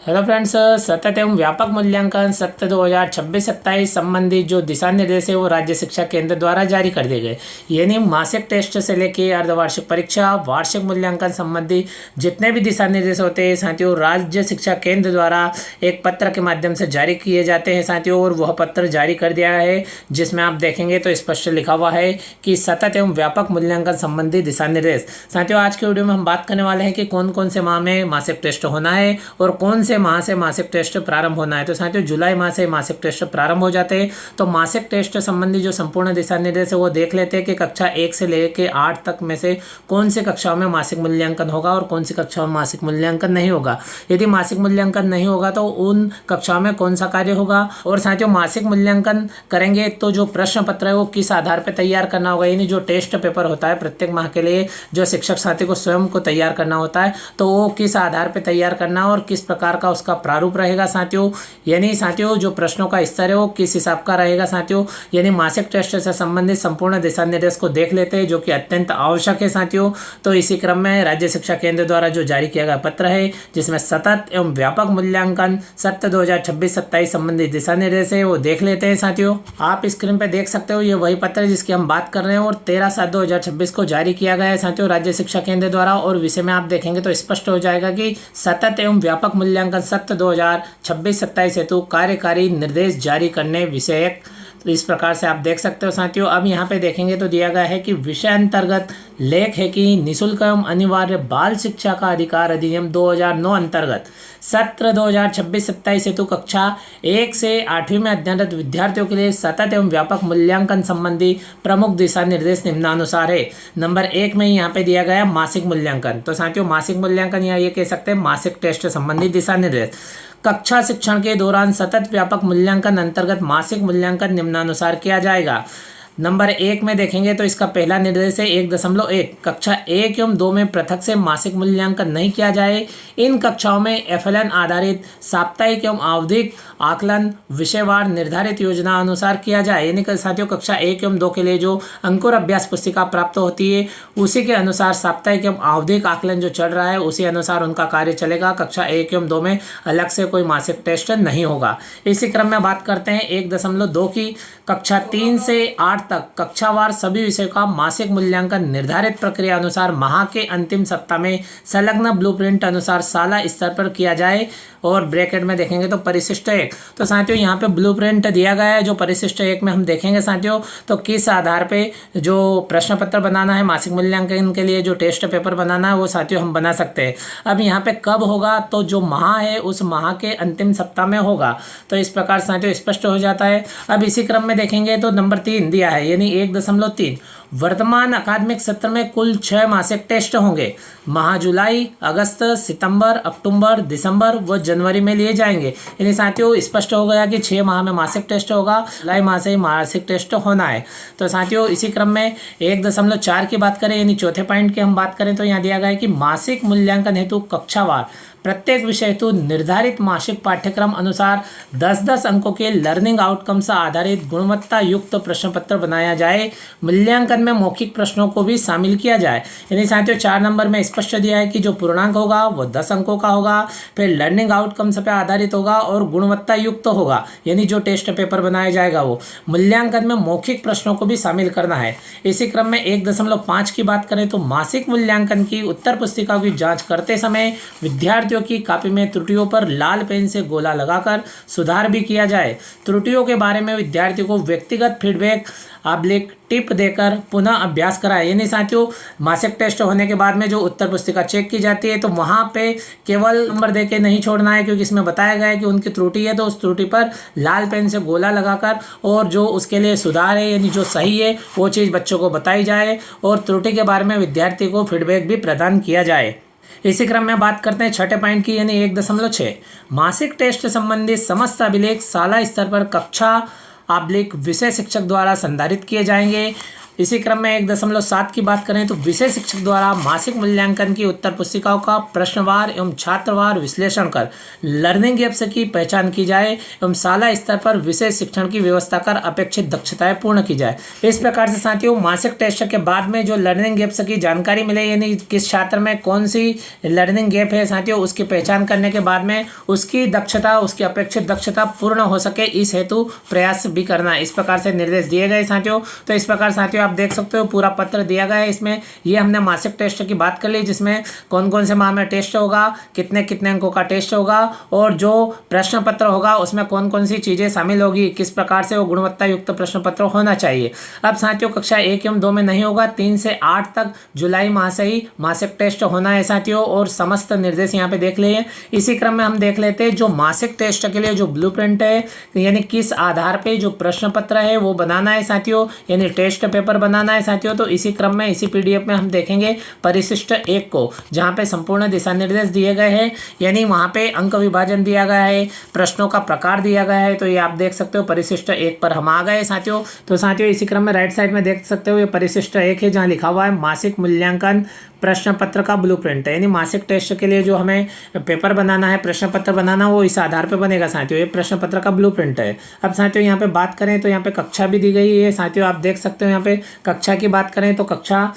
Hello friends, सतत एवं व्यापक मूल्यांकन सत्र 2026-27 संबंधी जो दिशा निर्देश है वो राज्य शिक्षा केंद्र द्वारा जारी कर दिए गए। यानी मासिक टेस्ट से लेके अर्धवार्षिक परीक्षा, वार्षिक मूल्यांकन संबंधी जितने भी दिशा निर्देश होते हैं साथियों, राज्य शिक्षा केंद्र द्वारा एक पत्र के माध्यम से जारी किए जाते हैं साथियों। और वह पत्र जारी कर दिया है जिसमें आप देखेंगे तो स्पष्ट लिखा हुआ है कि सतत एवं व्यापक मूल्यांकन संबंधी दिशा निर्देश। साथियों, आज के वीडियो में हम बात करने वाले हैं कि कौन कौन से माह में मासिक टेस्ट होना है और कौन से माह से मासिक टेस्ट प्रारंभ होना है। तो साथियों, जुलाई माह से मासिक टेस्ट प्रारंभ हो जाते हैं। तो मासिक टेस्ट संबंधी जो संपूर्ण दिशा निर्देश है वो देख लेते हैं कि कक्षा 1 से लेकर 8 तक में से कौन सी कक्षाओं में मासिक मूल्यांकन होगा और कौन सी कक्षाओं में मासिक मूल्यांकन नहीं होगा। यदि मासिक मूल्यांकन नहीं होगा तो उन कक्षाओं में कौन सा कार्य होगा। और साथियों, मासिक मूल्यांकन करेंगे तो जो प्रश्न पत्र है वो किस आधार पर तैयार करना होगा। यानी जो टेस्ट पेपर होता है प्रत्येक माह के लिए जो शिक्षक साथी को स्वयं को तैयार करना होता है, तो वो किस आधार पर तैयार करना और किस प्रकार का उसका प्रारूप रहेगा साथियों। यानी साथियों, जो प्रश्नों का स्तर है वो किस हिसाब का रहेगा साथियों। यानी मासिक टेस्ट से संबंधित संपूर्ण दिशा निर्देश को देख लेते हैं जो कि अत्यंत आवश्यक है साथियों। तो इसी क्रम में राज्य शिक्षा केंद्र द्वारा जो जारी किया गया पत्र है जिसमें सतत एवं व्यापक मूल्यांकन सत्र 2026-27 संबंधित दिशा निर्देश है वो देख लेते हैं साथियों। आप स्क्रीन पर देख सकते हो ये वही पत्र है जिसकी हम बात कर रहे हैं और 13/7/2026 को जारी किया गया है साथियों राज्य शिक्षा केंद्र द्वारा। और विषय में आप देखेंगे तो स्पष्ट हो जाएगा कि सतत एवं व्यापक मूल्यांकन सत्र 2026-27 हेतु कार्यकारी निर्देश जारी करने विषयक। तो इस प्रकार से आप देख सकते हो साथियों। अब यहाँ पे देखेंगे तो दिया गया है कि विषय अंतर्गत लेख है कि निःशुल्क एवं अनिवार्य बाल शिक्षा का अधिकार अधिनियम 2009 अंतर्गत सत्र 2026-27 हेतु कक्षा 1 से 8वीं में अध्ययनरत विद्यार्थियों के लिए सतत एवं व्यापक मूल्यांकन संबंधी प्रमुख दिशा निर्देश निम्नानुसार है। नंबर 1 में यहाँ पे दिया गया मासिक मूल्यांकन। तो साथियों, मासिक मूल्यांकन या ये कह सकते हैं मासिक टेस्ट संबंधी दिशा निर्देश। कक्षा शिक्षण के दौरान सतत व्यापक मूल्यांकन अंतर्गत मासिक मूल्यांकन निम्नानुसार किया जाएगा। नंबर 1 में देखेंगे तो इसका पहला निर्देश है 1.1 कक्षा 1 एवं 2 में पृथक से मासिक मूल्यांकन नहीं किया जाए। इन कक्षाओं में FLN आधारित साप्ताहिक एवं आवधिक आकलन विषयवार निर्धारित योजना अनुसार किया जाए। यानी कि साथियों, कक्षा 1 एवं 2 के लिए जो अंकुर अभ्यास पुस्तिका प्राप्त होती है उसी के अनुसार साप्ताहिक एवं आवधिक आकलन जो चल रहा है उसी अनुसार उनका कार्य चलेगा। कक्षा 1 एवं 2 में अलग से कोई मासिक टेस्ट नहीं होगा। इसी क्रम में बात करते हैं 1.2 की कक्षा 3 से 8 तक कक्षावार सभी विषयों का मासिक मूल्यांकन निर्धारित प्रक्रिया अनुसार माह के अंतिम सप्ताह में संलग्न ब्लूप्रिंट अनुसार शाला स्तर पर किया जाए। और ब्रैकेट में देखेंगे तो परिशिष्ट 1। तो साथियों, यहाँ पे ब्लूप्रिंट दिया गया है जो परिशिष्ट 1 में हम देखेंगे साथियों। तो किस आधार पे जो प्रश्न पत्र बनाना है मासिक मूल्यांकन के लिए जो टेस्ट पेपर बनाना है वो साथियों हम बना सकते हैं। अब यहाँ पे कब होगा, तो जो माह है उस माह के अंतिम सप्ताह में होगा। तो इस प्रकार साथियों स्पष्ट हो जाता है। अब इसी क्रम में देखेंगे तो नंबर 3 दिया है यानी 1.3 वर्तमान अकादमिक सत्र में कुल 6 मासिक टेस्ट होंगे। माह जुलाई, अगस्त, सितंबर, अक्टूबर, दिसंबर व जनवरी में लिए जाएंगे। यानी साथियों स्पष्ट हो गया कि 6 माह में मासिक टेस्ट होगा, जुलाई माह से मासिक टेस्ट होना है। तो साथियों इसी क्रम में 1.4 की बात करें यानी चौथे पॉइंट की हम बात करें तो यहाँ दिया गया है कि मासिक मूल्यांकन हेतु कक्षावार प्रत्येक विषय हेतु निर्धारित मासिक पाठ्यक्रम अनुसार 10-10 अंकों के लर्निंग आउटकम से आधारित गुणवत्ता युक्त प्रश्न पत्र बनाया जाए। मूल्यांकन में मौखिक प्रश्नों को भी शामिल किया जाए। यानी साथियों 4 नंबर में स्पष्ट दिया है कि जो पूर्णांक होगा वो 10 अंकों का होगा, फिर लर्निंग आउटकम्स पर आधारित होगा और गुणवत्ता युक्त होगा। यानी जो टेस्ट पेपर बनाया जाएगा वो मूल्यांकन में मौखिक प्रश्नों को भी शामिल करना है। इसी क्रम में 1.5 की बात करें तो मासिक मूल्यांकन की उत्तर पुस्तिकाओं की जाँच करते समय विद्यार्थी की कॉपी में त्रुटियों पर लाल पेन से गोला लगाकर सुधार भी किया जाए। त्रुटियों के बारे में विद्यार्थियों को व्यक्तिगत फीडबैक टिप देकर पुनः अभ्यास कराए। यानी साथियों मासिक टेस्ट होने के बाद में जो उत्तर पुस्तिका चेक की जाती है तो वहाँ पे केवल नंबर देके नहीं छोड़ना है, क्योंकि इसमें बताया गया है कि उनकी त्रुटि है तो उस त्रुटि पर लाल पेन से गोला लगाकर और जो उसके लिए सुधार है यानी जो सही है वो चीज़ बच्चों को बताई जाए और त्रुटि के बारे में विद्यार्थी को फीडबैक भी प्रदान किया जाए। इसी क्रम में बात करते हैं छठे पॉइंट की यानी 1.6 मासिक टेस्ट संबंधी समस्त अभिलेख शाला स्तर पर कक्षा विषय शिक्षक द्वारा संधारित किए जाएंगे। इसी क्रम में 1.7 की बात करें तो विषय शिक्षक द्वारा मासिक मूल्यांकन की उत्तर पुस्तिकाओं का प्रश्नवार एवं छात्रवार विश्लेषण कर लर्निंग गैप्स की पहचान की जाए एवं शाला स्तर पर विषय शिक्षण की व्यवस्था कर अपेक्षित दक्षताएं पूर्ण की जाए। इस प्रकार से साथियों मासिक टेस्ट के बाद में जो लर्निंग गैप्स की जानकारी मिले, यानी किस छात्र में कौन सी लर्निंग गैप है साथियों, उसकी पहचान करने के बाद में उसकी दक्षता, उसकी अपेक्षित दक्षता पूर्ण हो सके, इस हेतु प्रयास भी करना, इस प्रकार से निर्देश दिए गए साथियों। तो इस प्रकार साथियों आप देख सकते हो पूरा पत्र दिया गया है। इसमें ये हमने मासिक टेस्ट की बात कर ली, जिसमें कौन कौन से माह में टेस्ट होगा, कितने कितने अंकों का टेस्ट होगा और जो प्रश्न पत्र होगा उसमें कौन कौन सी चीज़ें शामिल होगी, किस प्रकार से वो गुणवत्ता युक्त प्रश्न पत्र होना चाहिए। अब साथियों कक्षा 1 एवं 2 में नहीं होगा, 3 से 8 तक जुलाई माह से ही मासिक टेस्ट होना है साथियों, और समस्त निर्देश यहाँ पे देख लिए। इसी क्रम में हम देख लेते हैं जो मासिक टेस्ट के लिए जो ब्लूप्रिंट है, यानी किस आधार पे जो प्रश्न पत्र है वो बनाना है साथियों, यानी टेस्ट पेपर बनाना है साथियों। तो इसी क्रम में इसी पीडीएफ में हम देखेंगे परिशिष्ट 1 को, जहाँ पे संपूर्ण दिशा निर्देश दिए गए हैं, यानी वहाँ पे अंक विभाजन दिया गया है, प्रश्नों का प्रकार दिया गया है। तो ये आप देख सकते हो परिशिष्ट 1 पर हम आ गए साथियों। तो साथियों इसी क्रम में राइट साइड में देख सकते हो ये परिशिष्ट 1 है, जहाँ लिखा हुआ है मासिक मूल्यांकन प्रश्न पत्र का ब्लूप्रिंट है, यानी मासिक टेस्ट के लिए जो हमें पेपर बनाना है, प्रश्न पत्र बनाना, वो इस आधार पे बनेगा साथियों। ये प्रश्न पत्र का ब्लूप्रिंट है। अब साथियों यहाँ पे बात करें तो यहाँ पे कक्षा भी दी गई है साथियों, आप देख सकते हो। यहाँ पे कक्षा की बात करें तो कक्षा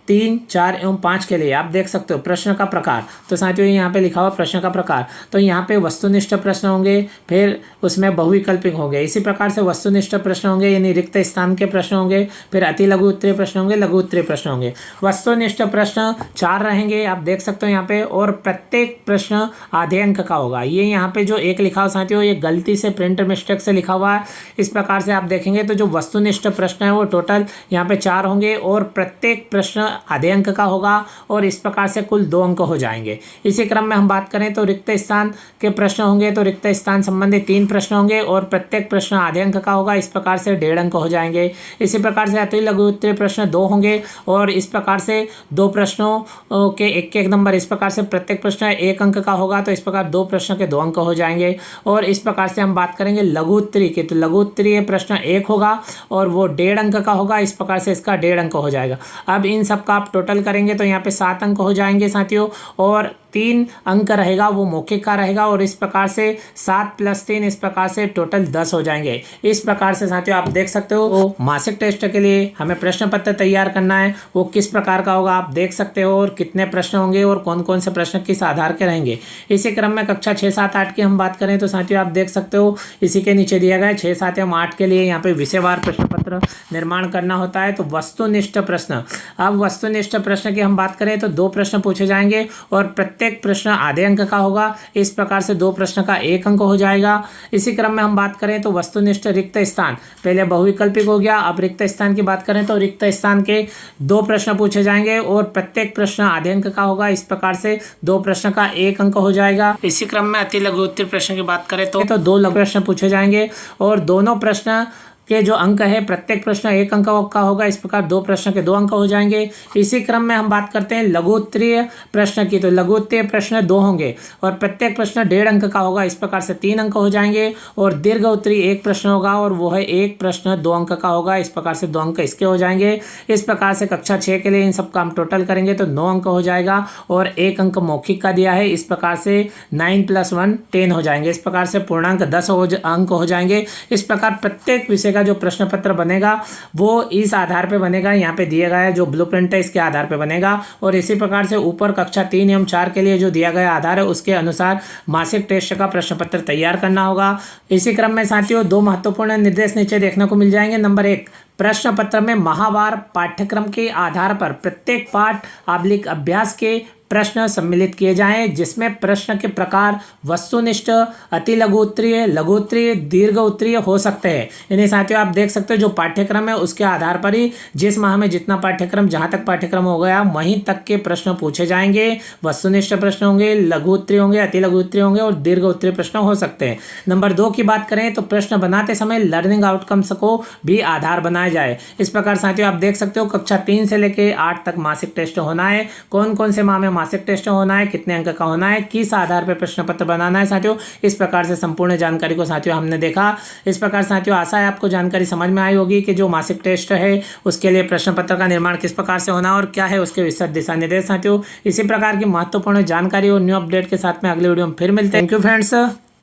3, 4 एवं 5 के लिए आप देख सकते हो प्रश्न का प्रकार। तो साथियों यहाँ पे लिखा हुआ प्रश्न का प्रकार, तो यहाँ पे वस्तुनिष्ठ प्रश्न होंगे, फिर उसमें बहुविकल्पिक होंगे। इसी प्रकार से वस्तुनिष्ठ प्रश्न होंगे, यानी रिक्त स्थान के प्रश्न होंगे, फिर अति लघु उत्तरीय प्रश्न होंगे, लघु उत्तरीय प्रश्न होंगे। वस्तुनिष्ठ प्रश्न 4 रहेंगे, आप देख सकते हो यहाँ पे, और प्रत्येक प्रश्न आधे अंक का होगा। ये यहाँ पे जो 1 लिखा हुआ साथियों, ये गलती से प्रिंट मिस्टेक से लिखा हुआ है। इस प्रकार से आप देखेंगे तो जो वस्तुनिष्ठ प्रश्न है वो टोटल यहाँ पे 4 होंगे, और प्रत्येक प्रश्न आधे अंक का होगा, और इस प्रकार से कुल 2 अंक हो जाएंगे। इसी क्रम में हम बात करें तो रिक्त स्थान के प्रश्न होंगे, तो रिक्त स्थान संबंधी 3 प्रश्न होंगे, और प्रत्येक प्रश्न आधे अंक का होगा, इस प्रकार से 1.5 अंक हो जाएंगे। इसी प्रकार से अति लघु उत्तरीय प्रश्न 2 होंगे, और इस प्रकार से 2 प्रश्नों के 1-1 नंबर, इस प्रकार से प्रत्येक प्रश्न 1 अंक का होगा, तो इस प्रकार 2 प्रश्न के 2 अंक हो जाएंगे। और इस प्रकार से हम बात करेंगे लघु उत्तरीय की, तो लघु उत्तरीय प्रश्न 1 होगा और वो 1.5 अंक का होगा, इस प्रकार से इसका 1.5 अंक हो जाएगा। अब इन सब का आप टोटल करेंगे तो यहाँ पे 7 अंक हो जाएंगे साथियों, और 3 अंक रहेगा वो मौखिक का रहेगा, और इस प्रकार से 7 + 3 इस प्रकार से टोटल 10 हो जाएंगे। इस प्रकार से साथियों आप देख सकते हो वो मासिक टेस्ट के लिए हमें प्रश्न पत्र तैयार करना है, वो किस प्रकार का होगा आप देख सकते हो, और कितने प्रश्न होंगे और कौन कौन से प्रश्न किस आधार के रहेंगे। इसी क्रम में कक्षा 6, 7, 8 की हम बात करें तो साथियों आप देख सकते हो इसी के नीचे दिया गया है 6, 7 एवं 8 के लिए यहाँ पे विषयवार प्रश्न पत्र निर्माण करना होता है। तो वस्तुनिष्ठ प्रश्न, अब वस्तुनिष्ठ प्रश्न की हम बात करें तो 2 प्रश्न पूछे जाएंगे, और प्रत्येक प्रश्न आधे अंक का होगा, इस प्रकार से 2 प्रश्न का 1 अंक हो जाएगा। इसी क्रम में हम बात करें तो वस्तुनिष्ठ रिक्त स्थान, पहले बहुविकल्पिक हो गया, अब रिक्त स्थान की बात करें तो रिक्त स्थान के 2 प्रश्न पूछे जाएंगे, और प्रत्येक प्रश्न आधे अंक का होगा, इस प्रकार से 2 प्रश्न का 1 अंक हो जाएगा। इसी क्रम में अति लघु उत्तरीय प्रश्न की बात करें तो 2 लघु प्रश्न पूछे जाएंगे, और दोनों प्रश्न के जो अंक है प्रत्येक प्रश्न 1 अंक का होगा, इस प्रकार 2 प्रश्न के 2 अंक हो जाएंगे। इसी क्रम में हम बात करते हैं लघु उत्तरीय प्रश्न की, तो लघु उत्तरीय प्रश्न 2 होंगे, और प्रत्येक प्रश्न 1.5 अंक का होगा, इस प्रकार से 3 अंक हो जाएंगे। और दीर्घ उत्तरीय 1 प्रश्न होगा, और वो है 1 प्रश्न 2 अंक का होगा, इस प्रकार से 2 अंक इसके हो जाएंगे। इस प्रकार से कक्षा 6 के लिए इन सब का हम टोटल करेंगे तो 9 अंक हो जाएगा, और 1 अंक मौखिक का दिया है, इस प्रकार से 9 + 1 10 हो जाएंगे। इस प्रकार से पूर्णांक 10 अंक हो जाएंगे। इस प्रकार प्रत्येक विषय का जो प्रश्न पत्र बनेगा वो इस आधार पे बनेगा, यहाँ पे दिया गया है जो ब्लूप्रिंट है इसके आधार पे बनेगा। और इसी प्रकार से ऊपर कक्षा 3 एवं 4 के लिए जो दिया गया आधार है उसके अनुसार मासिक टेस्ट का प्रश्न पत्र तैयार करना होगा। इसी क्रम में साथियों 2 महत्वपूर्ण निर्देश नीचे देखने को मिल जाएंगे। नंबर 1, प्रश्न पत्र में माहवार पाठ्यक्रम के आधार पर प्रत्येक पाठ / अभ्यास के प्रश्न सम्मिलित किए जाएं, जिसमें प्रश्न के प्रकार वस्तुनिष्ठ, अति लघु उत्तरीय, लघु उत्तरीय, दीर्घ उत्तरीय हो सकते हैं। यानी साथियों आप देख सकते हो जो पाठ्यक्रम है उसके आधार पर ही जिस माह में जितना पाठ्यक्रम, जहां तक पाठ्यक्रम हो गया वहीं तक के प्रश्न पूछे जाएंगे। वस्तुनिष्ठ प्रश्न होंगे, लघु उत्तरीय होंगे, अति लघु उत्तरीय होंगे और दीर्घ उत्तरीय प्रश्न हो सकते हैं। नंबर 2 की बात करें तो प्रश्न बनाते समय लर्निंग आउटकम्स को भी आधार बनाया जाए। इस प्रकार साथियों आप देख सकते हो कक्षा 3 से लेकर 8 तक मासिक टेस्ट होना है। कौन कौन से माह में मासिक टेस्ट होना है, कितने अंक का होना है, किस आधार पर प्रश्न पत्र बनाना है साथियों। इस प्रकार से संपूर्ण जानकारी को साथियों हमने देखा। इस प्रकार साथियों आशा है आपको जानकारी समझ में आई होगी कि जो मासिक टेस्ट है उसके लिए प्रश्न पत्र का निर्माण किस प्रकार से होना और क्या है उसके विस्तृत दिशा निर्देश साथियों। इसी प्रकार की महत्वपूर्ण जानकारी और न्यू अपडेट के साथ में अगले वीडियो में फिर मिलते हैं। Thank you friends.